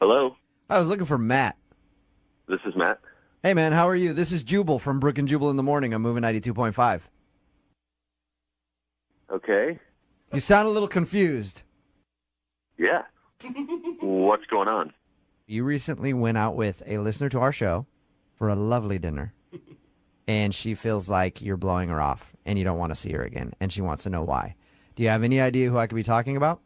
Hello, I was looking for Matt. this is Matt. Hey, man, how are you? This is Jubal from Brooke and Jubal in the Morning. I'm moving 92.5. Okay. You sound a little confused. Yeah. What's going on? You recently went out with a listener to our show for a lovely dinner, and she feels like you're blowing her off, and you don't want to see her again, and she wants to know why. Do you have any idea who I could be talking about?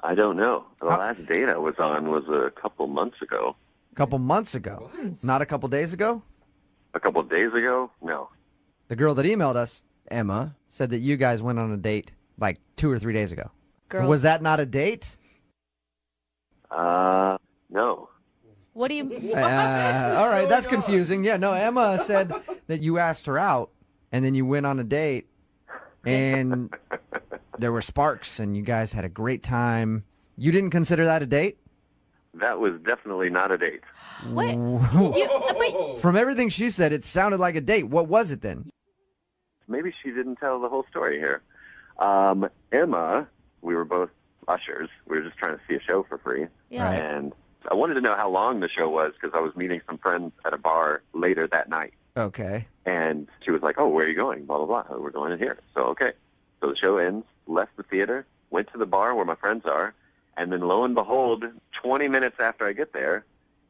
I don't know. The last date I was on was a couple months ago. A couple months ago. What? Not a couple days ago? A couple days ago? No. The girl that emailed us, Emma, said that you guys went on a date like 2 or 3 days ago. Girl. Was that not a date? No. What do you... All right, that's confusing. Yeah, no, Emma said that you asked her out, and then you went on a date, and there were sparks, and you guys had a great time. You didn't consider that a date? That was definitely not a date. What? Wait, From everything she said, it sounded like a date. What was it then? Maybe she didn't tell the whole story here. Emma, we were both ushers. We were just trying to see a show for free. yeah. Right. And I wanted to know how long the show was because I was meeting some friends at a bar later that night. Okay. And she was like, oh, where are you going? Blah, blah, blah. We're going in here. So, okay. So the show ends, left the theater, went to the bar where my friends are, and then lo and behold, 20 minutes after I get there,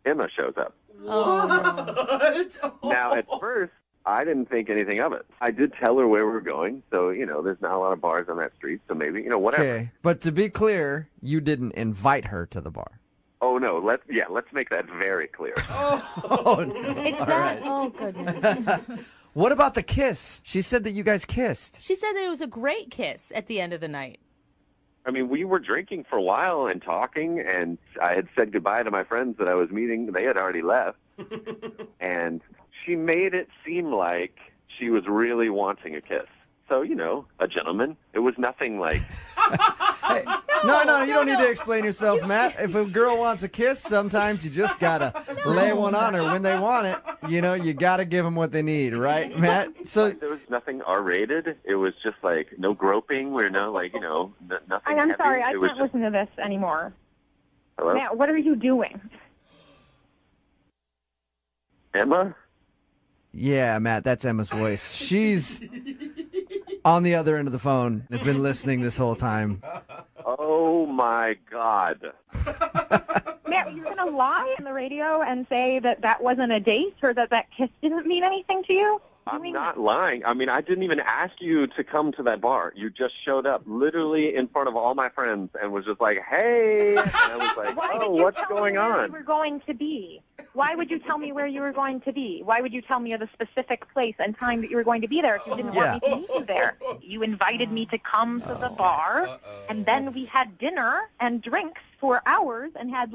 Emma shows up. Oh. Now, at first, I didn't think anything of it. I did tell her where we were going, so, there's not a lot of bars on that street, so maybe, whatever. Okay. But to be clear, you didn't invite her to the bar. Oh, no, let's make that very clear. Oh, no. It's All that... right. Oh, goodness. What about the kiss? She said that you guys kissed. She said that it was a great kiss at the end of the night. I mean, we were drinking for a while and talking, and I had said goodbye to my friends that I was meeting. They had already left. And she made it seem like she was really wanting a kiss. So, a gentleman. It was nothing like... Hey, no, you don't need to explain yourself, Matt. If a girl wants a kiss, sometimes you just gotta lay one on her when they want it. You gotta give them what they need, right, Matt? So There was nothing R-rated. It was just like no groping or no, nothing I'm heavy. sorry, I It was can't just... listen to this anymore. Hello? Matt, what are you doing? Emma? yeah, Matt, that's Emma's voice. She's on the other end of the phone. Has been listening this whole time. Oh, my God. Matt, you're going to lie on the radio and say that that wasn't a date or that that kiss didn't mean anything to you? I'm not lying. I mean, I didn't even ask you to come to that bar. You just showed up literally in front of all my friends and was just like, hey. And I was like, Why did oh, you what's tell going me where on? you were going to be? Why would you tell me where you were going to be? Why would you tell me of the specific place and time that you were going to be there if you didn't want me to meet you there? You invited me to come to the bar, and then we had dinner and drinks for hours and had,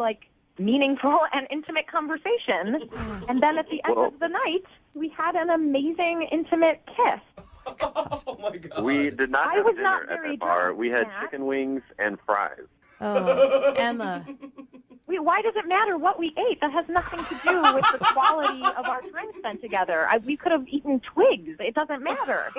meaningful and intimate conversations. And then at the end of the night, we had an amazing, intimate kiss. Oh, my God. We did not I have was dinner not at very that bar. drunk, We had Matt. chicken wings and fries. Oh, Emma. Why does it matter what we ate? That has nothing to do with the quality of our time spent together. We could have eaten twigs. It doesn't matter.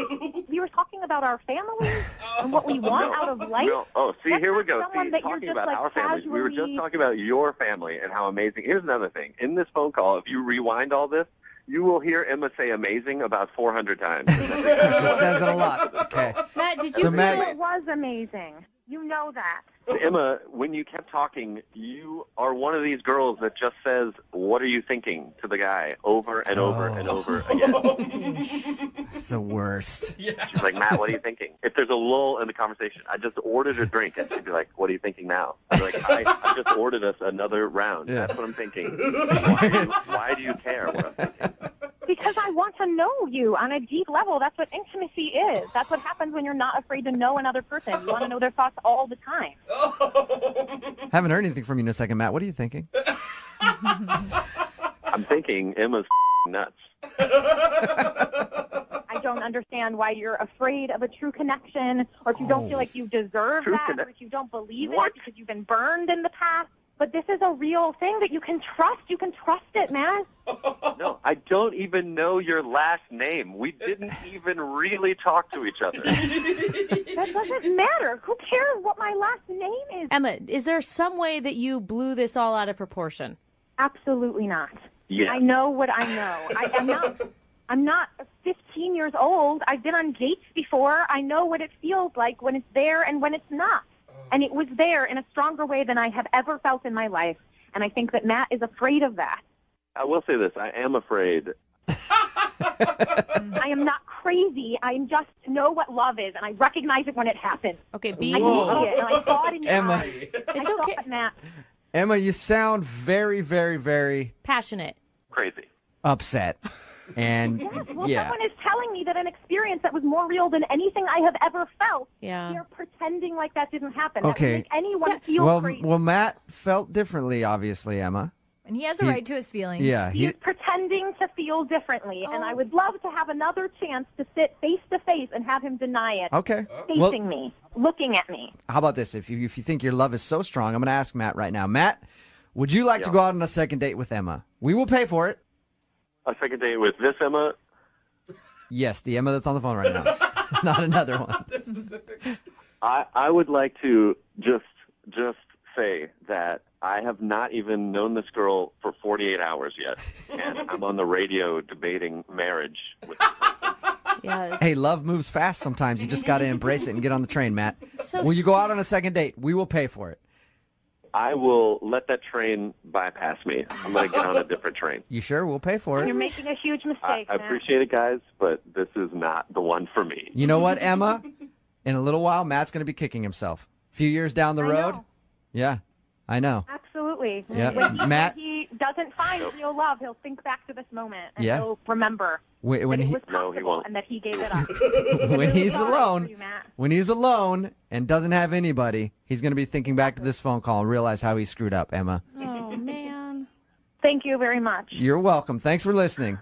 We were talking about our families and what we want out of life. No. Oh, see, That's here we not go. someone See, that you're talking just, about our families. We were just casually- talking about your family and how amazing. Here's another thing. In this phone call, if you rewind all this, you will hear Emma say amazing about 400 times. She says it a lot. Okay. Matt, did you So, feel... Matt- It was amazing. You know that. Emma, when you kept talking, you are one of these girls that just says, what are you thinking to the guy over and over and over again. It's the worst. She's like, Matt, what are you thinking? If there's a lull in the conversation, I just ordered a drink, and she'd be like, what are you thinking now? I'd be like, I just ordered us another round. Yeah. That's what I'm thinking. Why do you care what I'm thinking? Because I want to know you on a deep level. That's what intimacy is. That's what happens when you're not afraid to know another person. You want to know their thoughts all the time. Haven't heard anything from you in a second, Matt. What are you thinking? I'm thinking Emma's nuts. I don't understand why you're afraid of a true connection, or if you don't feel like you deserve True that, conne- or if you don't believe What? it because you've been burned in the past. But this is a real thing that you can trust. You can trust it, man. No, I don't even know your last name. We didn't even really talk to each other. That doesn't matter. Who cares what my last name is? Emma, is there some way that you blew this all out of proportion? Absolutely not. Yeah. I know what I know. I'm not 15 years old. I've been on dates before. I know what it feels like when it's there and when it's not. And it was there in a stronger way than I have ever felt in my life. And I think that Matt is afraid of that. I will say this. I am afraid. I am not crazy. I just know what love is, and I recognize it when it happens. Okay, I be see it, and I saw it in your Emma. eyes. It's I saw okay. it, Matt. Emma, you sound very, very, very passionate. Crazy. upset. And Yes, well, yeah. someone is telling me that an experience that was more real than anything I have ever felt. Yeah. They're pretending like that didn't happen. Okay. That would make anyone feel Well, crazy. well, Matt felt differently, obviously, Emma. And he has a right to his feelings. Yeah, He's pretending to feel differently, and I would love to have another chance to sit face to face and have him deny it. Okay. Facing Well, me, looking at me. how about this? If you think your love is so strong, I'm going to ask Matt right now. Matt, would you like to go out on a second date with Emma? We will pay for it. A second date with this Emma? Yes, the Emma that's on the phone right now. Not another one. That's specific. I would like to just say that I have not even known this girl for 48 hours yet, and I'm on the radio debating marriage with Yes. Hey, love moves fast sometimes. You just got to embrace it and get on the train, Matt. So Will you go out on a second date? We will pay for it. I will let that train bypass me. I'm going to get on a different train. You sure? We'll pay for You're it. making a huge I mistake, Matt. appreciate it, guys, but this is not the one for me. You know what, Emma? In a little while, Matt's going to be kicking himself. A few years down the I road. know. Yeah, I know. Absolutely. Yeah. When Matt- he doesn't find real love, he'll think back to this moment and Yeah. he'll remember When that it he was No, he possible won't. and that he gave it up. when he's Sorry for alone, you, Matt. when he's alone and doesn't have anybody, he's going to be thinking back to this phone call and realize how he screwed up, Emma. Oh, man. Thank you very much. You're welcome. Thanks for listening.